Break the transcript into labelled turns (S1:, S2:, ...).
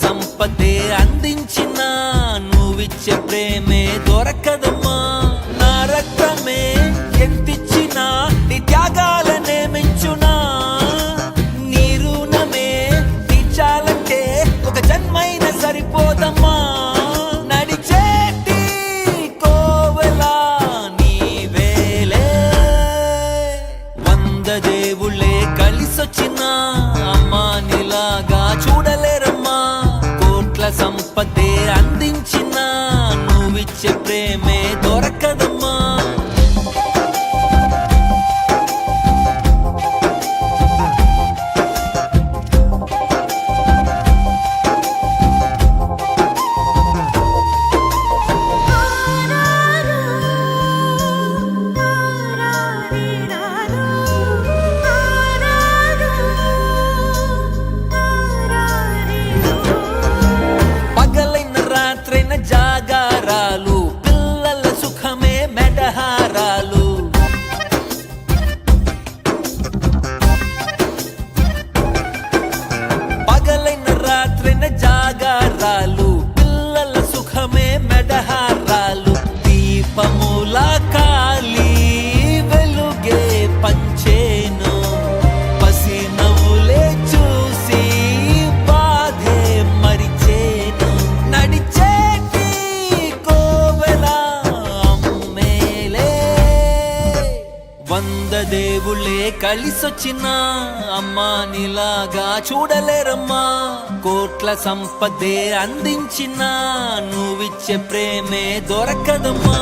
S1: సంపదే అందించిన నువ్విచ్చే ప్రేమే దొరకదమ్మా. నా రక్తమే ఎంతిచ్చినా నీ త్యాగాలనే మించునా. నీ రుణమే తీర్చాలంటే ఒక జన్మైన సరిపోదమ్మా. నడిచేటి కోవెలా నీవేలే. 100 దేవుళ్ళే కలిసొచ్చినా అమ్మా నీలాగా చూడలేరమ్మా. కోట్ల సంపదే అందించిన నువ్విచ్చే ప్రేమే దొరకదమ్మా. జాగారాలు పిల్లల సుఖమే మెడహారాలు. పగలైన రాత్రైన జాగారాలు పిల్లల సుఖమే మెడహారాలు. దీపముల కాలి వెలుగే పంచేను. పసి నవ్వులే చూసి బాధే మరిచేను. నడిచే 100 దేవుళ్ళే కలిసొచ్చినా అమ్మా నీలాగా చూడలేరమ్మా. కోట్ల సంపదే అందించిన నువ్విచ్చే ప్రేమే దొరకదమ్మా.